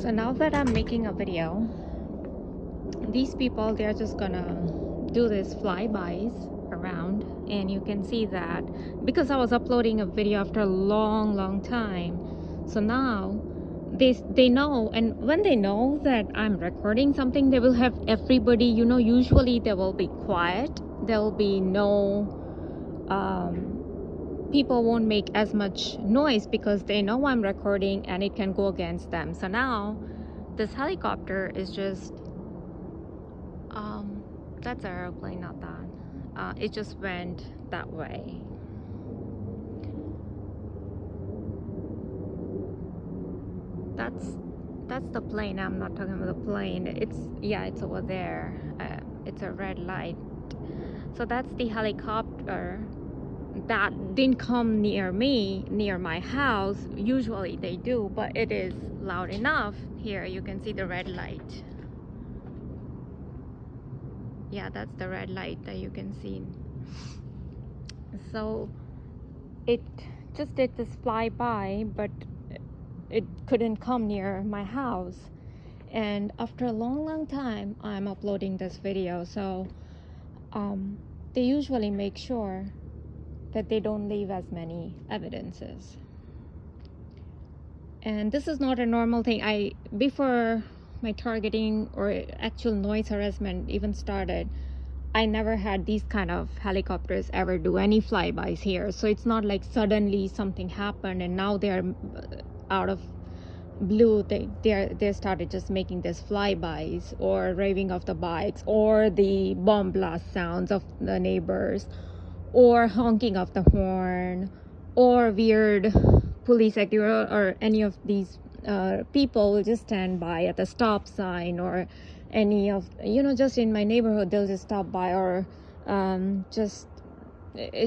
So now that I'm making a video, these people, they're just gonna do this flybys around, and you can see that because I was uploading a video after a long time. So now they know, and when they know that I'm recording something, they will have everybody, usually they will be quiet. There will be no people won't make as much noise because they know I'm recording and it can go against them. So now this helicopter is just that's an airplane, not that. It just went that way. That's the plane. I'm not talking about the plane. It's over there. It's a red light. So that's the helicopter that didn't come near me, near my house. Usually they do, but it is loud enough. Here you can see the red light. Yeah, that's the red light that you can see. So it just did this flyby, but it couldn't come near my house. And after a long time, I'm uploading this video. So they usually make sure that they don't leave as many evidences. And this is not a normal thing. Before my targeting or actual noise harassment even started, I never had these kind of helicopters ever do any flybys here. So it's not like suddenly something happened and now they're out of blue, they started just making this flybys or raving of the bikes or the bomb blast sounds of the neighbors or honking of the horn or weird police activity, or any of these people will just stand by at the stop sign, or any of, just in my neighborhood they'll just stop by, or it's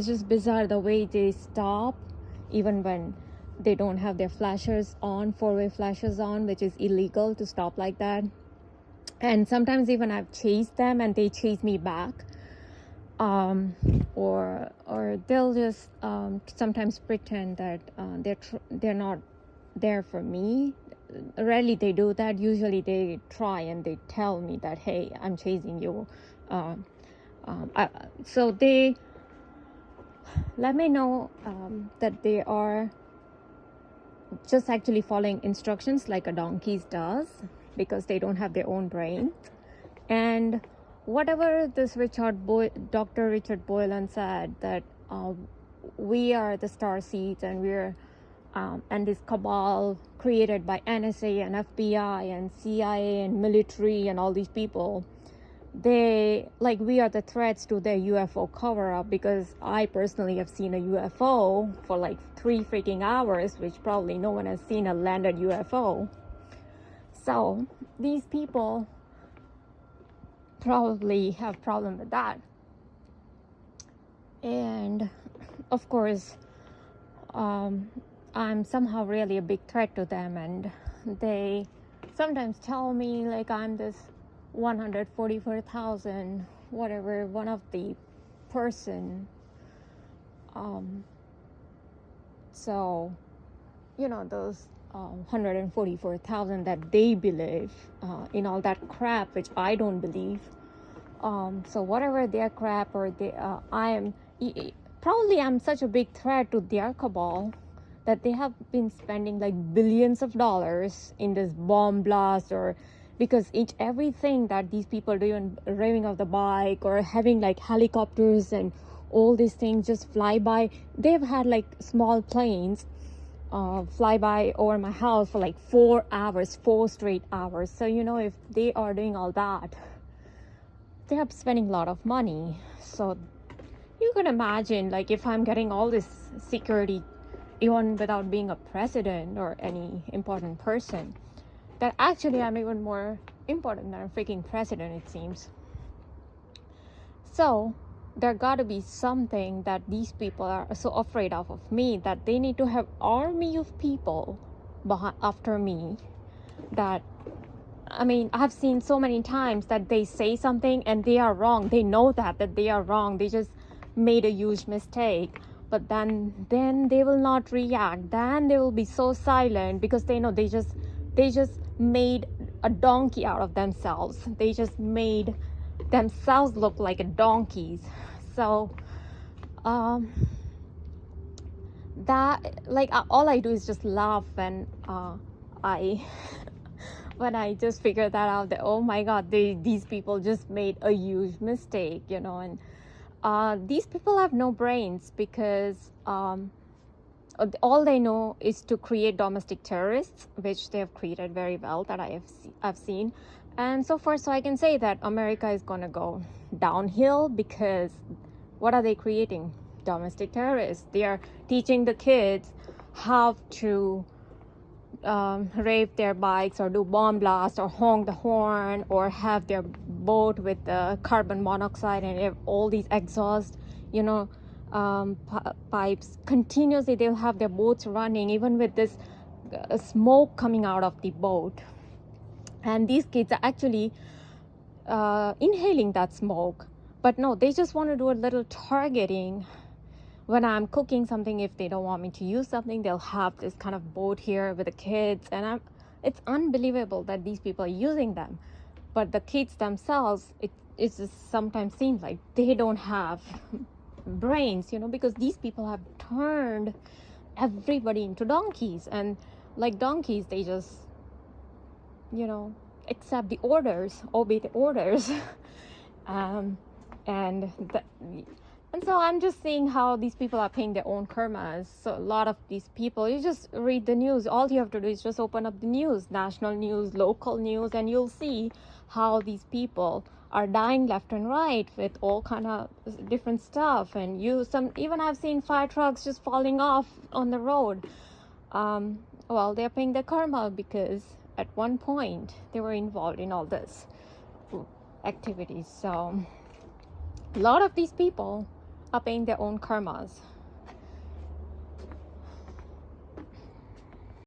just bizarre the way they stop even when they don't have their flashers on, four-way flashers on, which is illegal to stop like that. And sometimes even I've chased them and they chase me back, or they'll just sometimes pretend that they're not there for me. Rarely they do that. Usually they try and they tell me that, hey, I'm chasing you. So they let me know that they are just actually following instructions like a donkey does, because they don't have their own brain. And whatever this Dr. Richard Boylan said, that we are the Starseeds, and we're and this cabal created by NSA and FBI and CIA and military and all these people, we are the threats to their UFO cover-up, because I personally have seen a UFO for like 3 freaking hours, which probably no one has seen a landed UFO. So these people probably have problem with that. And of course, I'm somehow really a big threat to them, and they sometimes tell me like I'm this 144,000 whatever, one of the person. So those 144,000 that they believe in all that crap, which I don't believe. So whatever their crap, or I'm such a big threat to their cabal that they have been spending like billions of dollars in this bomb blast, or because everything that these people do, and raving of the bike or having like helicopters and all these things just fly by. They've had like small planes fly by over my house for like 4 straight hours. So if they are doing all that, they are spending a lot of money. So you can imagine, like, if I'm getting all this security even without being a president or any important person, that actually I'm even more important than a freaking president, it seems. So there got to be something that these people are so afraid of me, that they need to have army of people after me. That, I've seen so many times that they say something and they are wrong. They know that they are wrong. They just made a huge mistake. But then they will not react. Then they will be so silent, because they know they just made a donkey out of themselves. They just made themselves look like a donkeys. So that, like, all I do is just laugh when I when I just figure that out, that oh my god, these people just made a huge mistake, you know. And these people have no brains, because all they know is to create domestic terrorists, which they have created very well, that I've seen. And so far, so I can say that America is going to go downhill, because what are they creating? Domestic terrorists. They are teaching the kids how to rave their bikes, or do bomb blast, or honk the horn, or have their boat with the carbon monoxide and all these exhaust, you know, pipes. Continuously they'll have their boats running, even with this smoke coming out of the boat. And these kids are actually inhaling that smoke. But no, they just want to do a little targeting. When I'm cooking something, if they don't want me to use something, they'll have this kind of boat here with the kids. And it's unbelievable that these people are using them. But the kids themselves, it just sometimes seems like they don't have brains, you know, because these people have turned everybody into donkeys. And like donkeys, they just, you know, accept the orders, obey the orders. And so I'm just seeing how these people are paying their own karmas. So a lot of these people, you just read the news. All you have to do is just open up the news, national news, local news, and you'll see how these people are dying left and right with all kind of different stuff. And even I've seen fire trucks just falling off on the road. Well, they're paying their karma, because at one point they were involved in all this activities. So a lot of these people are paying their own karmas.